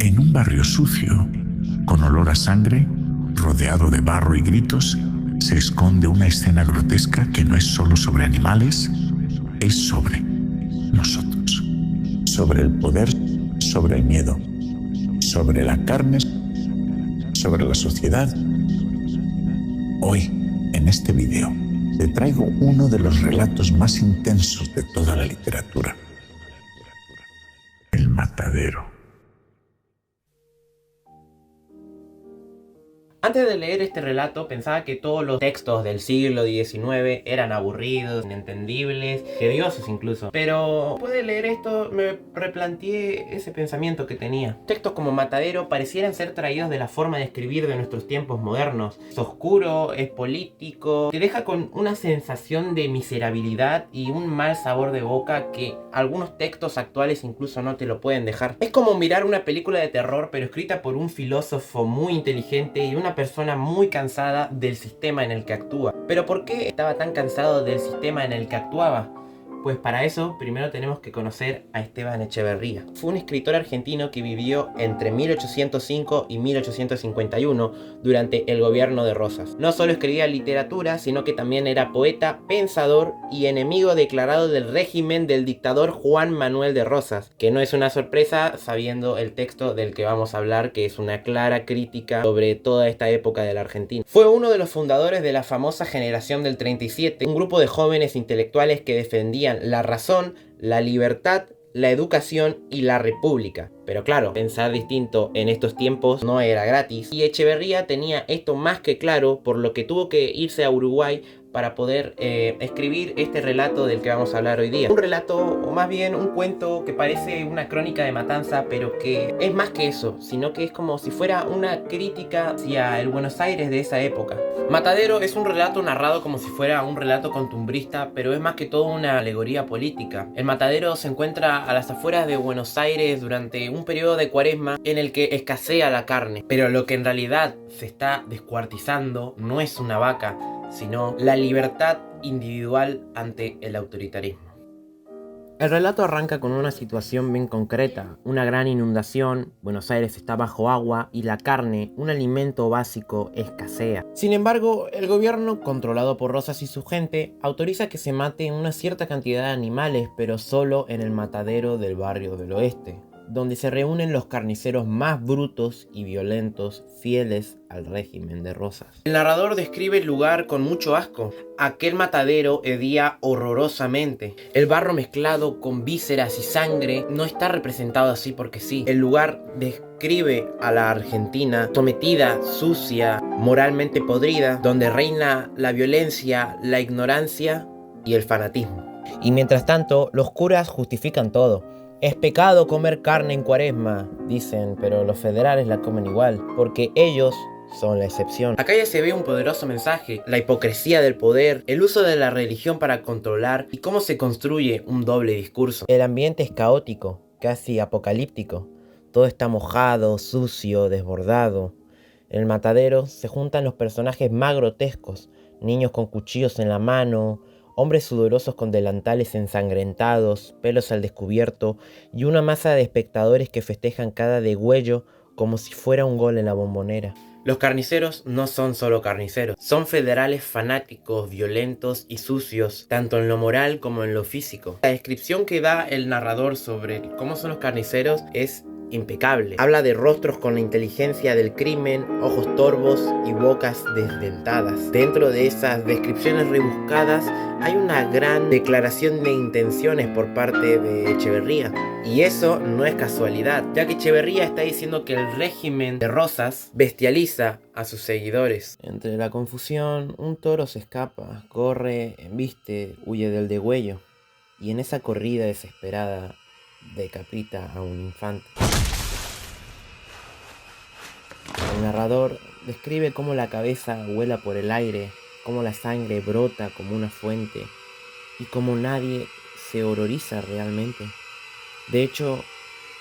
En un barrio sucio, con olor a sangre, rodeado de barro y gritos, se esconde una escena grotesca que no es solo sobre animales, es sobre nosotros. Sobre el poder, sobre el miedo, sobre la carne, sobre la sociedad. Hoy, en este video, te traigo uno de los relatos más intensos de toda la literatura. El matadero. Antes de leer este relato pensaba que todos los textos del siglo XIX eran aburridos, inentendibles, tediosos incluso. Pero después de leer esto me replanteé ese pensamiento que tenía. Textos como Matadero parecieran ser traídos de la forma de escribir de nuestros tiempos modernos. Es oscuro, es político, te deja con una sensación de miserabilidad y un mal sabor de boca que algunos textos actuales incluso no te lo pueden dejar. Es como mirar una película de terror pero escrita por un filósofo muy inteligente y una persona muy cansada del sistema en el que actúa. ¿Pero por qué estaba tan cansado del sistema en el que actuaba? Pues para eso primero tenemos que conocer a Esteban Echeverría. Fue un escritor argentino que vivió entre 1805 y 1851 durante el gobierno de Rosas. No solo escribía literatura, sino que también era poeta, pensador y enemigo declarado del régimen del dictador Juan Manuel de Rosas, que no es una sorpresa sabiendo el texto del que vamos a hablar, que es una clara crítica sobre toda esta época de la Argentina. Fue uno de los fundadores de la famosa generación del 37, un grupo de jóvenes intelectuales que defendían la razón, la libertad, la educación y la república. Pero claro, pensar distinto en estos tiempos no era gratis. Y Echeverría tenía esto más que claro, por lo que tuvo que irse a Uruguay para poder escribir este relato del que vamos a hablar hoy día. Un relato, o más bien un cuento que parece una crónica de matanza, pero que es más que eso, sino que es como si fuera una crítica hacia el Buenos Aires de esa época. Matadero es un relato narrado como si fuera un relato costumbrista, pero es más que todo una alegoría política. El matadero se encuentra a las afueras de Buenos Aires durante un periodo de cuaresma en el que escasea la carne, pero lo que en realidad se está descuartizando no es una vaca, sino la libertad individual ante el autoritarismo. El relato arranca con una situación bien concreta, una gran inundación, Buenos Aires está bajo agua y la carne, un alimento básico, escasea. Sin embargo, el gobierno, controlado por Rosas y su gente, autoriza que se mate una cierta cantidad de animales, pero solo en el matadero del barrio del oeste, donde se reúnen los carniceros más brutos y violentos, fieles al régimen de Rosas. El narrador describe el lugar con mucho asco. Aquel matadero hedía horrorosamente. El barro mezclado con vísceras y sangre no está representado así porque sí. El lugar describe a la Argentina sometida, sucia, moralmente podrida, donde reina la violencia, la ignorancia y el fanatismo. Y mientras tanto, los curas justifican todo. Es pecado comer carne en cuaresma, dicen, pero los federales la comen igual, porque ellos son la excepción. Acá ya se ve un poderoso mensaje, la hipocresía del poder, el uso de la religión para controlar y cómo se construye un doble discurso. El ambiente es caótico, casi apocalíptico. Todo está mojado, sucio, desbordado. En el matadero se juntan los personajes más grotescos, niños con cuchillos en la mano, hombres sudorosos con delantales ensangrentados, pelos al descubierto y una masa de espectadores que festejan cada degüello como si fuera un gol en la Bombonera. Los carniceros no son solo carniceros, son federales fanáticos, violentos y sucios, tanto en lo moral como en lo físico. La descripción que da el narrador sobre cómo son los carniceros es impecable. Habla de rostros con la inteligencia del crimen, ojos torvos y bocas desdentadas. Dentro de esas descripciones rebuscadas hay una gran declaración de intenciones por parte de Echeverría. Y eso no es casualidad, ya que Echeverría está diciendo que el régimen de Rosas bestializa a sus seguidores. Entre la confusión, un toro se escapa, corre, embiste, huye del degüello. Y en esa corrida desesperada decapita a un infante. El narrador describe cómo la cabeza vuela por el aire, cómo la sangre brota como una fuente y cómo nadie se horroriza realmente. De hecho,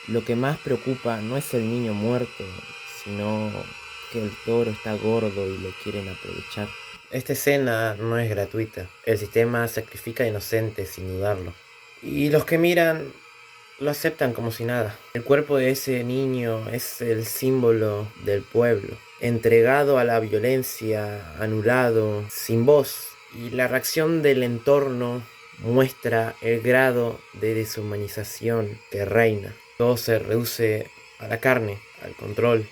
lo que más preocupa no es el niño muerto, sino que el toro está gordo y lo quieren aprovechar. Esta escena no es gratuita. El sistema sacrifica a inocentes sin dudarlo. Y los que miran lo aceptan como si nada. El cuerpo de ese niño es el símbolo del pueblo, entregado a la violencia, anulado, sin voz. Y la reacción del entorno muestra el grado de deshumanización que reina. Todo se reduce a la carne, al control,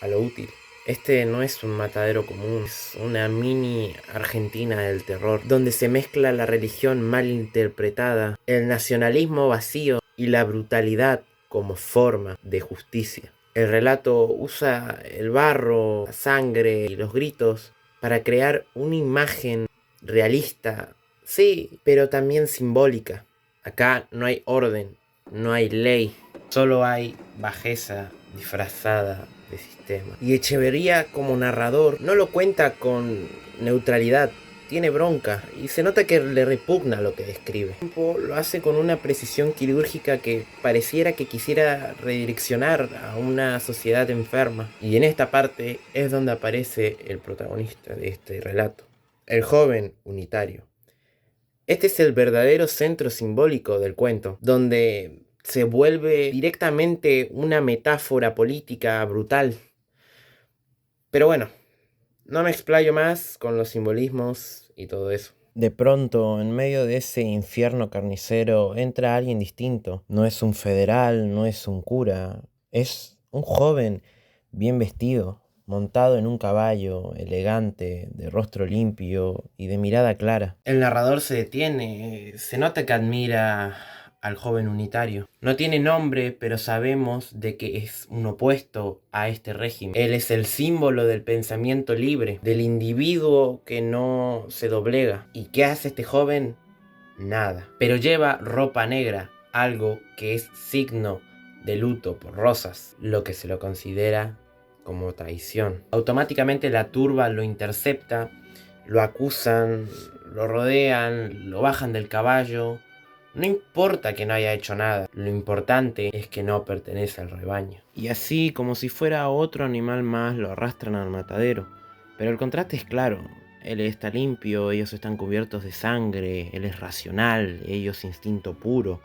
a lo útil. Este no es un matadero común, es una mini Argentina del terror, donde se mezcla la religión mal interpretada, el nacionalismo vacío y la brutalidad como forma de justicia. El relato usa el barro, la sangre y los gritos para crear una imagen realista, sí, pero también simbólica. Acá no hay orden, no hay ley, solo hay bajeza disfrazada de sistema. Y Echeverría como narrador no lo cuenta con neutralidad, tiene bronca y se nota que le repugna lo que describe. Lo hace con una precisión quirúrgica que pareciera que quisiera redireccionar a una sociedad enferma. Y en esta parte es donde aparece el protagonista de este relato, el joven unitario. Este es el verdadero centro simbólico del cuento, donde se vuelve directamente una metáfora política brutal. Pero bueno, no me explayo más con los simbolismos y todo eso. De pronto, en medio de ese infierno carnicero, entra alguien distinto. No es un federal, no es un cura, es un joven bien vestido, montado en un caballo, elegante, de rostro limpio y de mirada clara. El narrador se detiene, se nota que admira al joven unitario. No tiene nombre, pero sabemos de que es un opuesto a este régimen. Él es el símbolo del pensamiento libre, del individuo que no se doblega. ¿Y qué hace este joven? Nada. Pero lleva ropa negra, algo que es signo de luto por Rosas, lo que se lo considera como traición. Automáticamente la turba lo intercepta, lo acusan, lo rodean, lo bajan del caballo. No importa que no haya hecho nada, lo importante es que no pertenece al rebaño. Y así, como si fuera otro animal más, lo arrastran al matadero. Pero el contraste es claro. Él está limpio, ellos están cubiertos de sangre, él es racional, ellos instinto puro.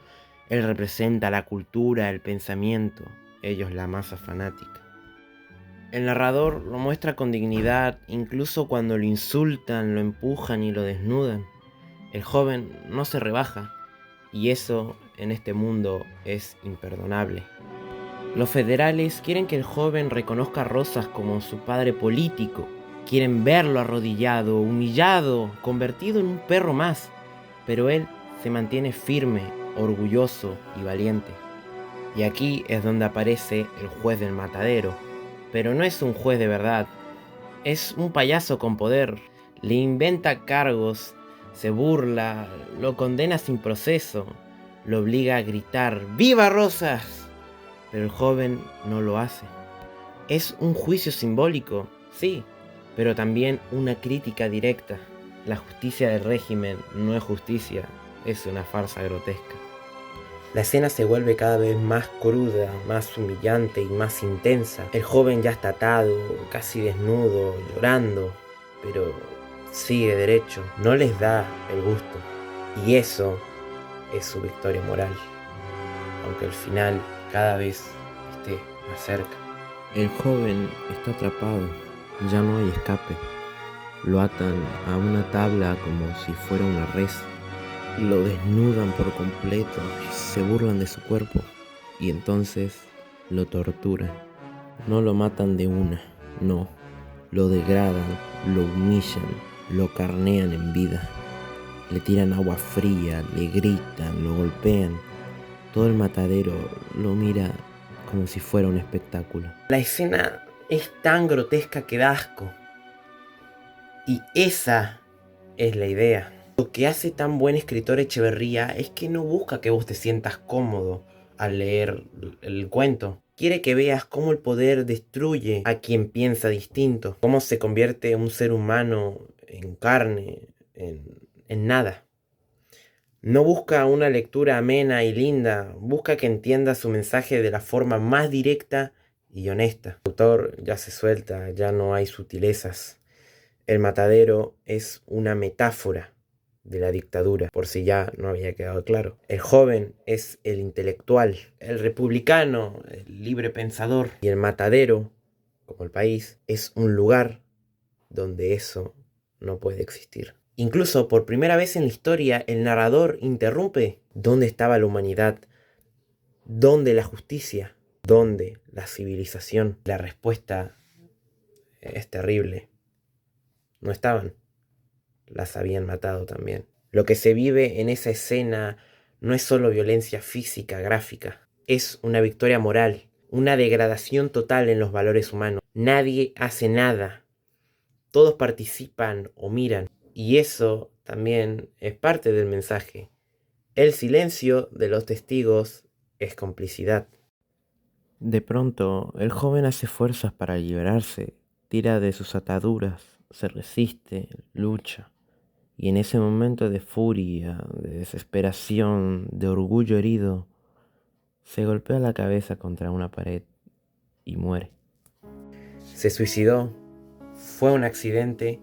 Él representa la cultura, el pensamiento, ellos la masa fanática. El narrador lo muestra con dignidad, incluso cuando lo insultan, lo empujan y lo desnudan. El joven no se rebaja, y eso en este mundo es imperdonable. Los federales quieren que el joven reconozca a Rosas como su padre político. Quieren verlo arrodillado, humillado, convertido en un perro más. Pero él se mantiene firme, orgulloso y valiente. Y aquí es donde aparece el juez del matadero. Pero no es un juez de verdad. Es un payaso con poder. Le inventa cargos, se burla, lo condena sin proceso, lo obliga a gritar ¡Viva Rosas! Pero el joven no lo hace. Es un juicio simbólico, sí, pero también una crítica directa. La justicia del régimen no es justicia, es una farsa grotesca. La escena se vuelve cada vez más cruda, más humillante y más intensa. El joven ya está atado, casi desnudo, llorando, pero sigue derecho, no les da el gusto. Y eso es su victoria moral, aunque al final cada vez esté más cerca. El joven está atrapado, ya no hay escape. Lo atan a una tabla como si fuera una res. Lo desnudan por completo, se burlan de su cuerpo y entonces lo torturan. No lo matan de una, no. Lo degradan, lo humillan, lo carnean en vida. Le tiran agua fría, le gritan, lo golpean. Todo el matadero lo mira como si fuera un espectáculo. La escena es tan grotesca que da asco. Y esa es la idea. Lo que hace tan buen escritor Echeverría es que no busca que vos te sientas cómodo al leer el cuento. Quiere que veas cómo el poder destruye a quien piensa distinto, cómo se convierte un ser humano en carne, en nada. No busca una lectura amena y linda, busca que entiendas su mensaje de la forma más directa y honesta. El autor ya se suelta, ya no hay sutilezas. El matadero es una metáfora de la dictadura, por si ya no había quedado claro. El joven es el intelectual, el republicano, el libre pensador, y el matadero, como el país, es un lugar donde eso no puede existir. Incluso por primera vez en la historia, el narrador interrumpe. ¿Dónde estaba la humanidad? ¿Dónde la justicia? ¿Dónde la civilización? La respuesta es terrible. No estaban. Las habían matado también. Lo que se vive en esa escena no es solo violencia física, gráfica. Es una victoria moral, una degradación total en los valores humanos. Nadie hace nada. Todos participan o miran. Y eso también es parte del mensaje. El silencio de los testigos es complicidad. De pronto, el joven hace fuerzas para liberarse, tira de sus ataduras, se resiste, lucha. Y en ese momento de furia, de desesperación, de orgullo herido, se golpea la cabeza contra una pared y muere. ¿Se suicidó? ¿Fue un accidente?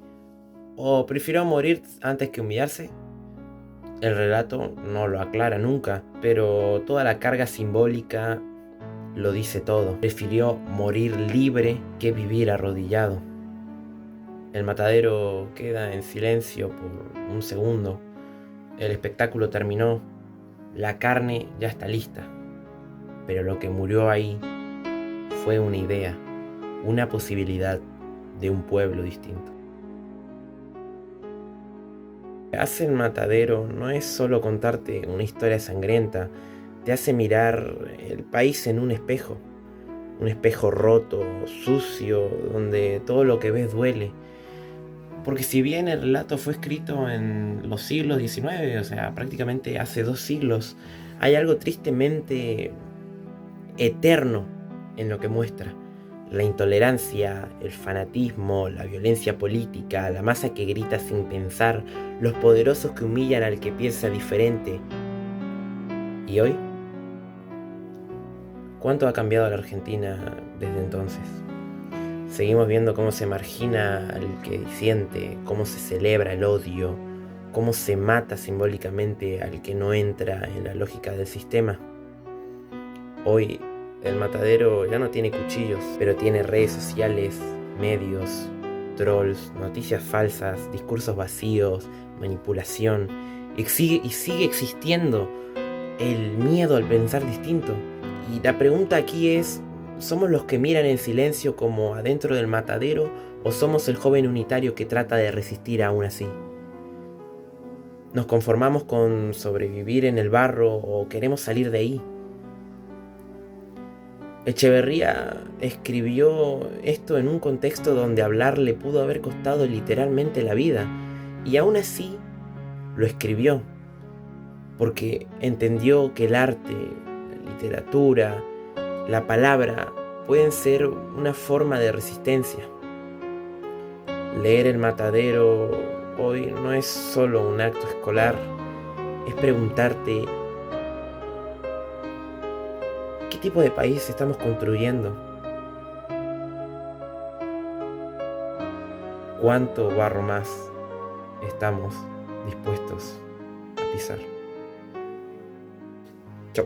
¿O prefirió morir antes que humillarse? El relato no lo aclara nunca, pero toda la carga simbólica lo dice todo. Prefirió morir libre que vivir arrodillado. El matadero queda en silencio por un segundo. El espectáculo terminó. La carne ya está lista. Pero lo que murió ahí fue una idea, una posibilidad de un pueblo distinto. Lo que hace el matadero no es solo contarte una historia sangrienta, te hace mirar el país en un espejo roto, sucio, donde todo lo que ves duele. Porque si bien el relato fue escrito en los siglos XIX, o sea, prácticamente hace 2 siglos, hay algo tristemente eterno en lo que muestra. La intolerancia, el fanatismo, la violencia política, la masa que grita sin pensar, los poderosos que humillan al que piensa diferente. ¿Y hoy? ¿Cuánto ha cambiado la Argentina desde entonces? Seguimos viendo cómo se margina al que disiente, cómo se celebra el odio, cómo se mata simbólicamente al que no entra en la lógica del sistema. Hoy el matadero ya no tiene cuchillos, pero tiene redes sociales, medios, trolls, noticias falsas, discursos vacíos, manipulación. Y sigue existiendo el miedo al pensar distinto. Y la pregunta aquí es, ¿somos los que miran en silencio como adentro del matadero o somos el joven unitario que trata de resistir aún así? ¿Nos conformamos con sobrevivir en el barro o queremos salir de ahí? Echeverría escribió esto en un contexto donde hablar le pudo haber costado literalmente la vida, y aún así lo escribió, porque entendió que el arte, la literatura, la palabra pueden ser una forma de resistencia. Leer El Matadero hoy no es solo un acto escolar, es preguntarte ¿qué tipo de país estamos construyendo? ¿Cuánto barro más estamos dispuestos a pisar? Chau.